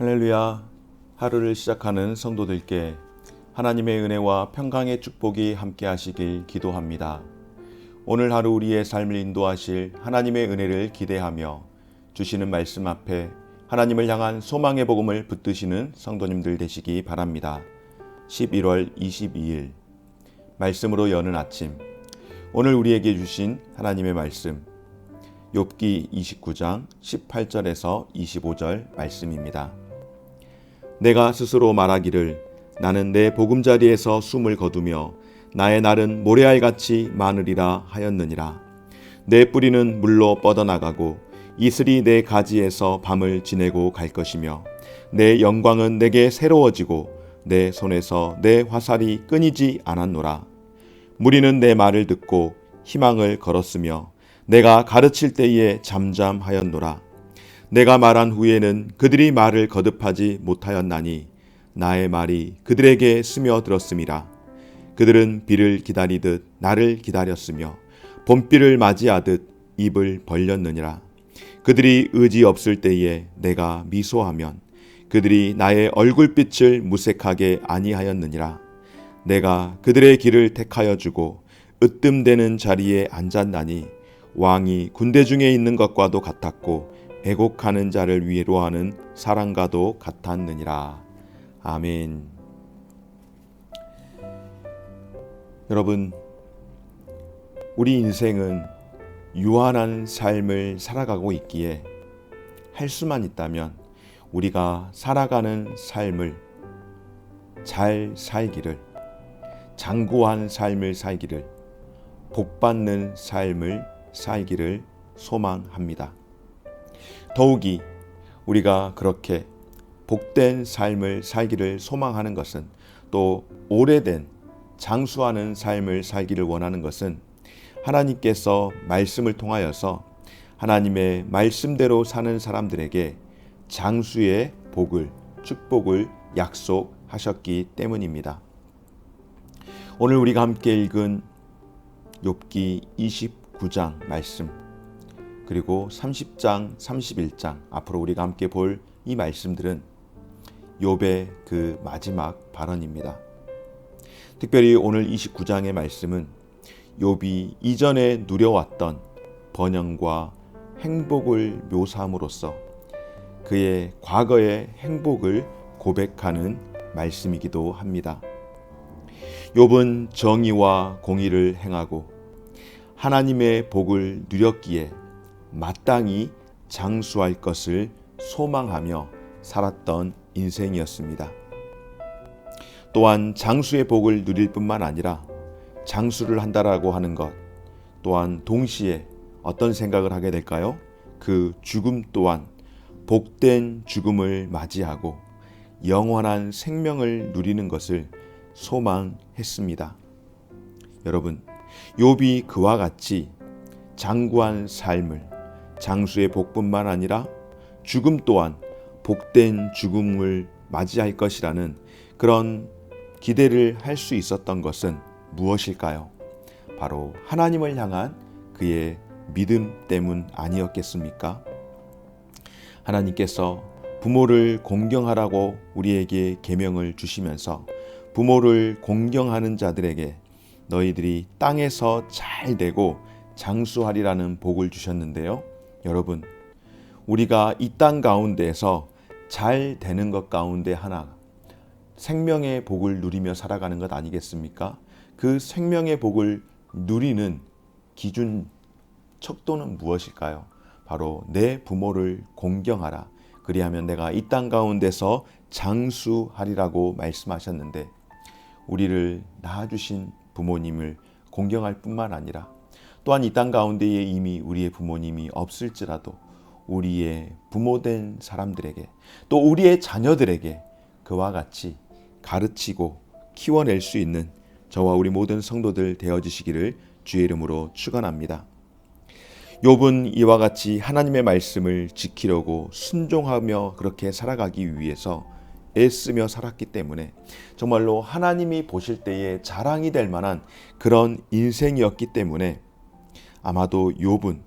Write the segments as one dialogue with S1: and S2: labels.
S1: 할렐루야. 하루를 시작하는 성도들께 하나님의 은혜와 평강의 축복이 함께 하시길 기도합니다. 오늘 하루 우리의 삶을 인도하실 하나님의 은혜를 기대하며 주시는 말씀 앞에 하나님을 향한 소망의 복음을 붙드시는 성도님들 되시기 바랍니다. 11월 22일 말씀으로 여는 아침, 오늘 우리에게 주신 하나님의 말씀 욥기 29장 18절에서 25절 말씀입니다. 내가 스스로 말하기를 나는 내 보금자리에서 숨을 거두며 나의 날은 모래알같이 많으리라 하였느니라. 내 뿌리는 물로 뻗어나가고 이슬이 내 가지에서 밤을 지내고 갈 것이며 내 영광은 내게 새로워지고 내 손에서 내 화살이 끊이지 않았노라. 무리는 내 말을 듣고 희망을 걸었으며 내가 가르칠 때에 잠잠하였노라. 내가 말한 후에는 그들이 말을 거듭하지 못하였나니 나의 말이 그들에게 스며들었음이라. 그들은 비를 기다리듯 나를 기다렸으며 봄비를 맞이하듯 입을 벌렸느니라. 그들이 의지 없을 때에 내가 미소하면 그들이 나의 얼굴빛을 무색하게 아니하였느니라. 내가 그들의 길을 택하여 주고 으뜸되는 자리에 앉았나니 왕이 군대 중에 있는 것과도 같았고 애곡하는 자를 위로하는 사랑과도 같았느니라. 아멘. 여러분, 우리 인생은 유한한 삶을 살아가고 있기에 할 수만 있다면 우리가 살아가는 삶을 잘 살기를, 장구한 삶을 살기를, 복받는 삶을 살기를 소망합니다. 더욱이 우리가 그렇게 복된 삶을 살기를 소망하는 것은, 또 오래된 장수하는 삶을 살기를 원하는 것은 하나님께서 말씀을 통하여서 하나님의 말씀대로 사는 사람들에게 장수의 복을, 축복을 약속하셨기 때문입니다. 오늘 우리가 함께 읽은 욥기 29장 말씀, 그리고 30장, 31장, 앞으로 우리가 함께 볼 이 말씀들은 욥의 그 마지막 발언입니다. 특별히 오늘 29장의 말씀은 욥이 이전에 누려왔던 번영과 행복을 묘사함으로써 그의 과거의 행복을 고백하는 말씀이기도 합니다. 욥은 정의와 공의를 행하고 하나님의 복을 누렸기에 마땅히 장수할 것을 소망하며 살았던 인생이었습니다. 또한 장수의 복을 누릴 뿐만 아니라 장수를 한다라고 하는 것 또한 동시에 어떤 생각을 하게 될까요? 그 죽음 또한 복된 죽음을 맞이하고 영원한 생명을 누리는 것을 소망했습니다. 여러분, 욥이 그와 같이 장구한 삶을, 장수의 복뿐만 아니라 죽음 또한 복된 죽음을 맞이할 것이라는 그런 기대를 할 수 있었던 것은 무엇일까요? 바로 하나님을 향한 그의 믿음 때문 아니었겠습니까? 하나님께서 부모를 공경하라고 우리에게 계명을 주시면서 부모를 공경하는 자들에게 너희들이 땅에서 잘 되고 장수하리라는 복을 주셨는데요. 여러분, 우리가 이 땅 가운데에서 잘 되는 것 가운데 하나, 생명의 복을 누리며 살아가는 것 아니겠습니까? 그 생명의 복을 누리는 기준, 척도는 무엇일까요? 바로 내 부모를 공경하라. 그리하면 내가 이 땅 가운데서 장수하리라고 말씀하셨는데, 우리를 낳아주신 부모님을 공경할 뿐만 아니라 또한 이 땅 가운데에 이미 우리의 부모님이 없을지라도 우리의 부모된 사람들에게, 또 우리의 자녀들에게 그와 같이 가르치고 키워낼 수 있는 저와 우리 모든 성도들 되어주시기를 주의 이름으로 축원합니다. 욥은 이와 같이 하나님의 말씀을 지키려고 순종하며 그렇게 살아가기 위해서 애쓰며 살았기 때문에 정말로 하나님이 보실 때에 자랑이 될 만한 그런 인생이었기 때문에 아마도 욥은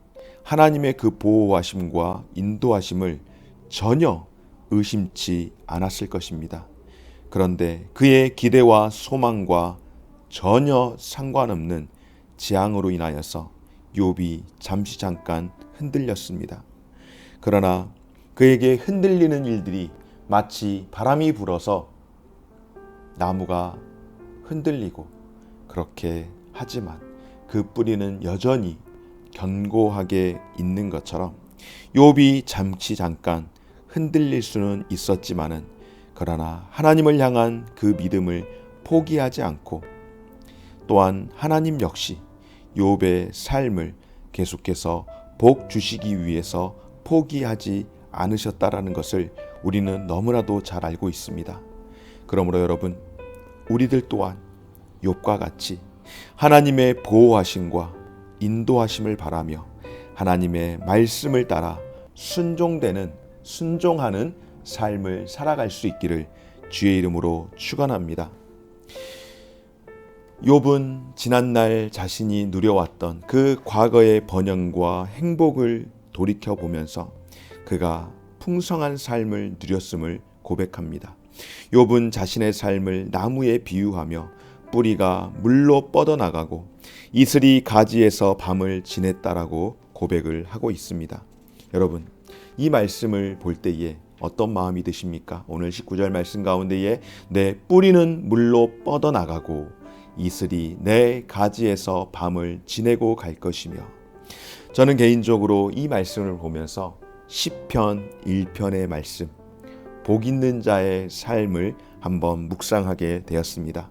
S1: 하나님의 그 보호하심과 인도하심을 전혀 의심치 않았을 것입니다. 그런데 그의 기대와 소망과 전혀 상관없는 재앙으로 인하여서 욥이 잠깐 흔들렸습니다. 그러나 그에게 흔들리는 일들이 마치 바람이 불어서 나무가 흔들리고 그렇게 하지만 그 뿌리는 여전히 견고하게 있는 것처럼 욥이 잠깐 흔들릴 수는 있었지만은 그러나 하나님을 향한 그 믿음을 포기하지 않고 또한 하나님 역시 욥의 삶을 계속해서 복 주시기 위해서 포기하지 않으셨다라는 것을 우리는 너무나도 잘 알고 있습니다. 그러므로 여러분, 우리들 또한 욥과 같이 하나님의 보호하심과 인도하심을 바라며 하나님의 말씀을 따라 순종하는 삶을 살아갈 수 있기를 주의 이름으로 축원합니다. 욥은 지난날 자신이 누려왔던 그 과거의 번영과 행복을 돌이켜보면서 그가 풍성한 삶을 누렸음을 고백합니다. 욥은 자신의 삶을 나무에 비유하며 뿌리가 물로 뻗어나가고 이슬이 가지에서 밤을 지냈다라고 고백을 하고 있습니다. 여러분, 이 말씀을 볼 때에 어떤 마음이 드십니까? 오늘 19절 말씀 가운데에 내 뿌리는 물로 뻗어나가고 이슬이 내 가지에서 밤을 지내고 갈 것이며, 저는 개인적으로 이 말씀을 보면서 시편 1편의 말씀, 복 있는 자의 삶을 한번 묵상하게 되었습니다.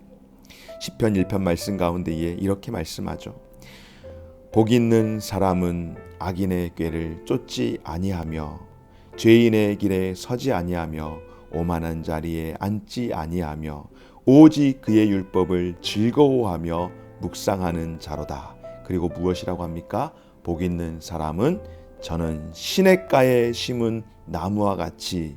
S1: 시편 1편 말씀 가운데에 이렇게 말씀하죠. 복 있는 사람은 악인의 꾀를 쫓지 아니하며 죄인의 길에 서지 아니하며 오만한 자리에 앉지 아니하며 오직 그의 율법을 즐거워하며 묵상하는 자로다. 그리고 무엇이라고 합니까? 복 있는 사람은 저는 시냇가에 심은 나무와 같이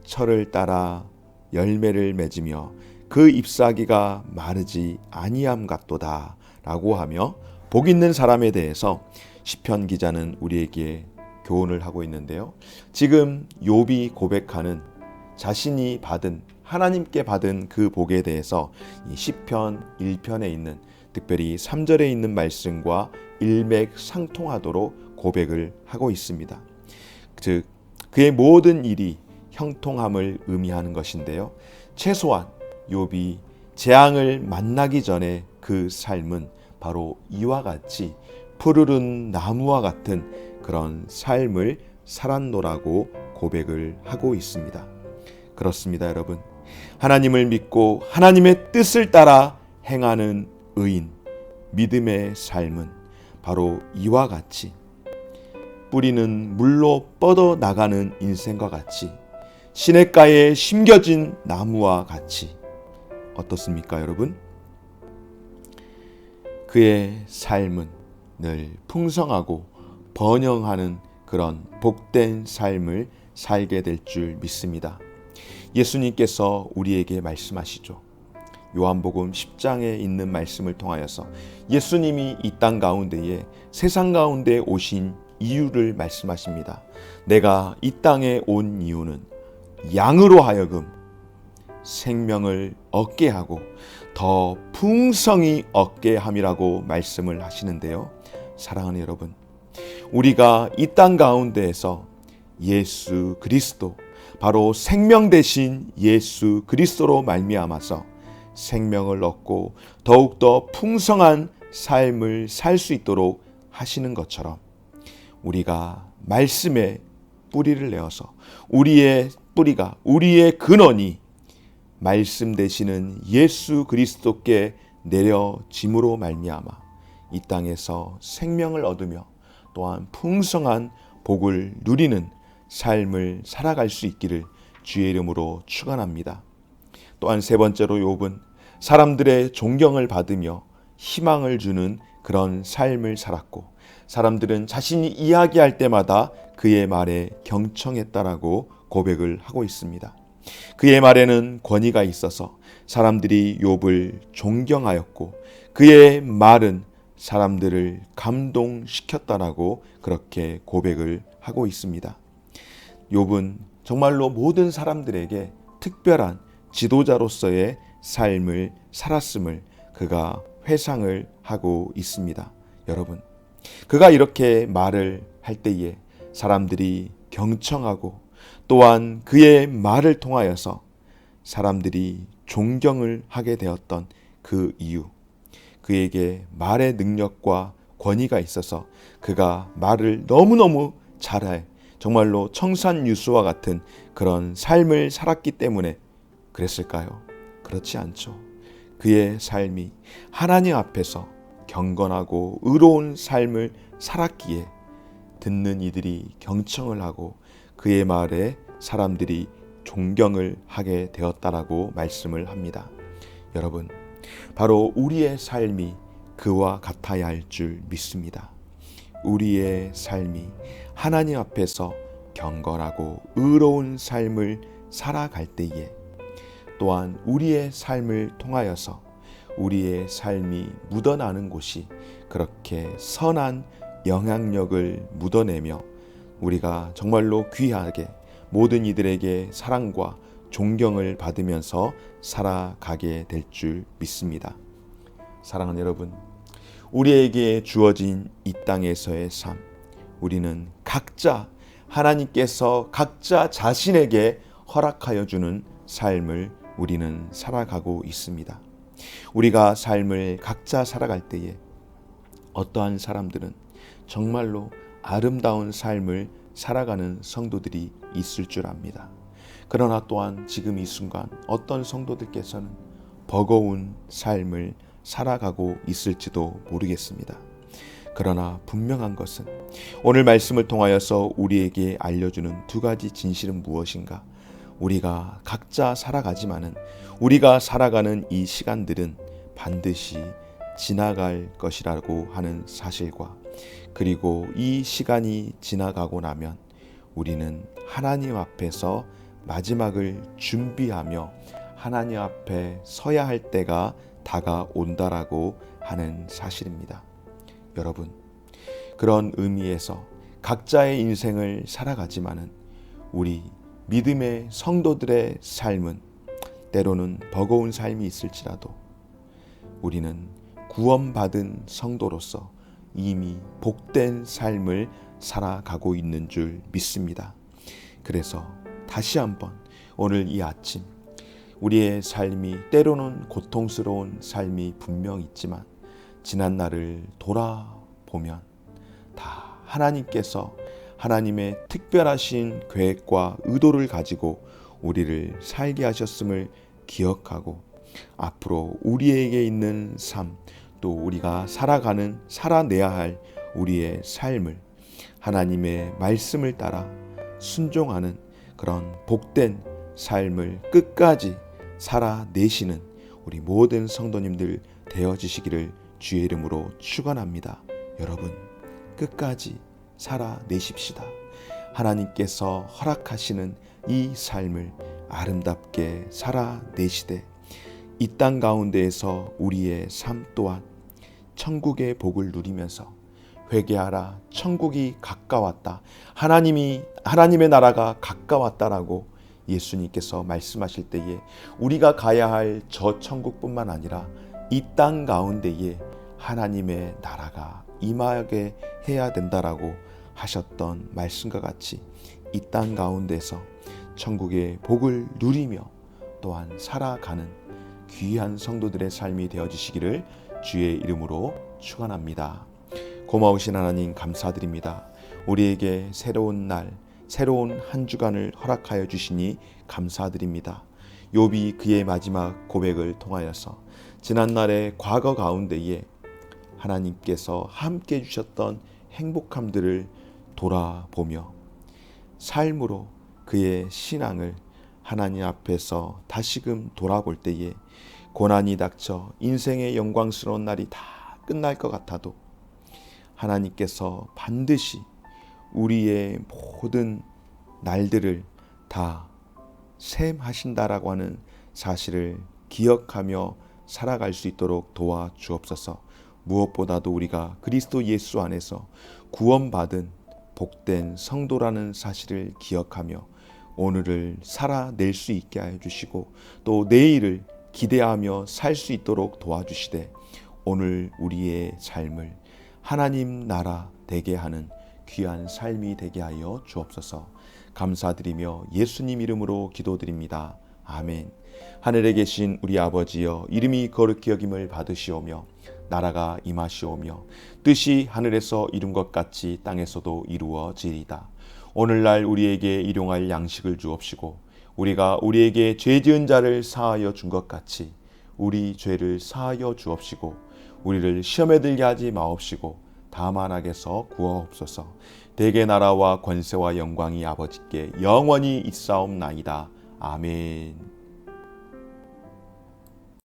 S1: 철을 따라 열매를 맺으며 그 잎사귀가 마르지 아니함 같도다 라고 하며 복 있는 사람에 대해서 시편 기자는 우리에게 교훈을 하고 있는데요. 지금 욥이 고백하는 자신이 받은, 하나님께 받은 그 복에 대해서 이 시편 1편에 있는, 특별히 3절에 있는 말씀과 일맥상통하도록 고백을 하고 있습니다. 즉 그의 모든 일이 형통함을 의미하는 것인데요. 최소한 욥이 재앙을 만나기 전에 그 삶은 바로 이와 같이 푸르른 나무와 같은 그런 삶을 살았노라고 고백을 하고 있습니다. 그렇습니다, 여러분. 하나님을 믿고 하나님의 뜻을 따라 행하는 의인, 믿음의 삶은 바로 이와 같이 뿌리는 물로 뻗어나가는 인생과 같이 시냇가에 심겨진 나무와 같이 어떻습니까, 여러분? 그의 삶은 늘 풍성하고 번영하는 그런 복된 삶을 살게 될 줄 믿습니다. 예수님께서 우리에게 말씀하시죠. 요한복음 10장에 있는 말씀을 통하여서 예수님이 이 땅 가운데에 세상 가운데 오신 이유를 말씀하십니다. 내가 이 땅에 온 이유는 양으로 하여금 생명을 얻게 하고 더 풍성히 얻게 함이라고 말씀을 하시는데요. 사랑하는 여러분, 우리가 이 땅 가운데에서 예수 그리스도, 바로 생명 되신 예수 그리스도로 말미암아서 생명을 얻고 더욱더 풍성한 삶을 살 수 있도록 하시는 것처럼 우리가 말씀에 뿌리를 내어서 우리의 뿌리가, 우리의 근원이 말씀 되시는 예수 그리스도께 내려짐으로 말미암아 이 땅에서 생명을 얻으며 또한 풍성한 복을 누리는 삶을 살아갈 수 있기를 주의 이름으로 축원합니다. 또한 세 번째로 욥은 사람들의 존경을 받으며 희망을 주는 그런 삶을 살았고, 사람들은 자신이 이야기할 때마다 그의 말에 경청했다라고 고백을 하고 있습니다. 그의 말에는 권위가 있어서 사람들이 욥을 존경하였고 그의 말은 사람들을 감동시켰다라고 그렇게 고백을 하고 있습니다. 욥은 정말로 모든 사람들에게 특별한 지도자로서의 삶을 살았음을 그가 회상을 하고 있습니다. 여러분, 그가 이렇게 말을 할 때에 사람들이 경청하고 또한 그의 말을 통하여서 사람들이 존경을 하게 되었던 그 이유, 그에게 말의 능력과 권위가 있어서 그가 말을 너무너무 잘해 정말로 청산유수와 같은 그런 삶을 살았기 때문에 그랬을까요? 그렇지 않죠. 그의 삶이 하나님 앞에서 경건하고 의로운 삶을 살았기에 듣는 이들이 경청을 하고 그의 말에 사람들이 존경을 하게 되었다라고 말씀을 합니다. 여러분, 바로 우리의 삶이 그와 같아야 할 줄 믿습니다. 우리의 삶이 하나님 앞에서 경건하고 의로운 삶을 살아갈 때에 또한 우리의 삶을 통하여서 우리의 삶이 묻어나는 곳이 그렇게 선한 영향력을 묻어내며 우리가 정말로 귀하게 모든 이들에게 사랑과 존경을 받으면서 살아가게 될 줄 믿습니다. 사랑하는 여러분, 우리에게 주어진 이 땅에서의 삶, 우리는 각자 하나님께서 각자 자신에게 허락하여 주는 삶을 우리는 살아가고 있습니다. 우리가 삶을 각자 살아갈 때에 어떠한 사람들은 정말로 아름다운 삶을 살아가는 성도들이 있을 줄 압니다. 그러나 또한 지금 이 순간 어떤 성도들께서는 버거운 삶을 살아가고 있을지도 모르겠습니다. 그러나 분명한 것은 오늘 말씀을 통하여서 우리에게 알려주는 두 가지 진실은 무엇인가? 우리가 각자 살아가지만은 우리가 살아가는 이 시간들은 반드시 지나갈 것이라고 하는 사실과 그리고 이 시간이 지나가고 나면 우리는 하나님 앞에서 마지막을 준비하며 하나님 앞에 서야 할 때가 다가온다라고 하는 사실입니다. 여러분, 그런 의미에서 각자의 인생을 살아가지만은 우리 믿음의 성도들의 삶은 때로는 버거운 삶이 있을지라도 우리는 구원받은 성도로서 이미 복된 삶을 살아가고 있는 줄 믿습니다. 그래서 다시 한번 오늘 이 아침 우리의 삶이 때로는 고통스러운 삶이 분명 있지만 지난 날을 돌아보면 다 하나님께서 하나님의 특별하신 계획과 의도를 가지고 우리를 살게 하셨음을 기억하고 앞으로 우리에게 있는 삶, 또 우리가 살아내야 할 우리의 삶을 하나님의 말씀을 따라 순종하는 그런 복된 삶을 끝까지 살아내시는 우리 모든 성도님들 되어지시기를 주의 이름으로 축원합니다. 여러분, 끝까지 살아내십시다. 하나님께서 허락하시는 이 삶을 아름답게 살아내시되 이 땅 가운데에서 우리의 삶 또한 천국의 복을 누리면서 회개하라, 천국이 가까웠다, 하나님의 나라가 가까웠다라고 예수님께서 말씀하실 때에 우리가 가야 할 저 천국뿐만 아니라 이 땅 가운데에 하나님의 나라가 임하게 해야 된다라고 하셨던 말씀과 같이 이 땅 가운데서 천국의 복을 누리며 또한 살아가는 귀한 성도들의 삶이 되어지시기를 주의 이름으로 축원합니다. 고마우신 하나님 감사드립니다. 우리에게 새로운 날, 새로운 한 주간을 허락하여 주시니 감사드립니다. 욥이 그의 마지막 고백을 통하여서 지난날의 과거 가운데에 하나님께서 함께 주셨던 행복함들을 돌아보며 삶으로 그의 신앙을 하나님 앞에서 다시금 돌아볼 때에 고난이 닥쳐 인생의 영광스러운 날이 다 끝날 것 같아도 하나님께서 반드시 우리의 모든 날들을 다 셈하신다라고 하는 사실을 기억하며 살아갈 수 있도록 도와주옵소서. 무엇보다도 우리가 그리스도 예수 안에서 구원받은 복된 성도라는 사실을 기억하며 오늘을 살아낼 수 있게 하여 주시고 또 내일을 기대하며 살 수 있도록 도와주시되 오늘 우리의 삶을 하나님 나라 되게 하는 귀한 삶이 되게 하여 주옵소서. 감사드리며 예수님 이름으로 기도드립니다. 아멘. 하늘에 계신 우리 아버지여, 이름이 거룩히 여김을 받으시오며 나라가 임하시오며 뜻이 하늘에서 이룬 것 같이 땅에서도 이루어지리이다. 오늘날 우리에게 일용할 양식을 주옵시고 우리가 우리에게 죄 지은 자를 사하여 준 것 같이 우리 죄를 사하여 주옵시고 우리를 시험에 들게 하지 마옵시고 다만 악에서 구하옵소서. 대개 나라와 권세와 영광이 아버지께 영원히 있사옵나이다. 아멘.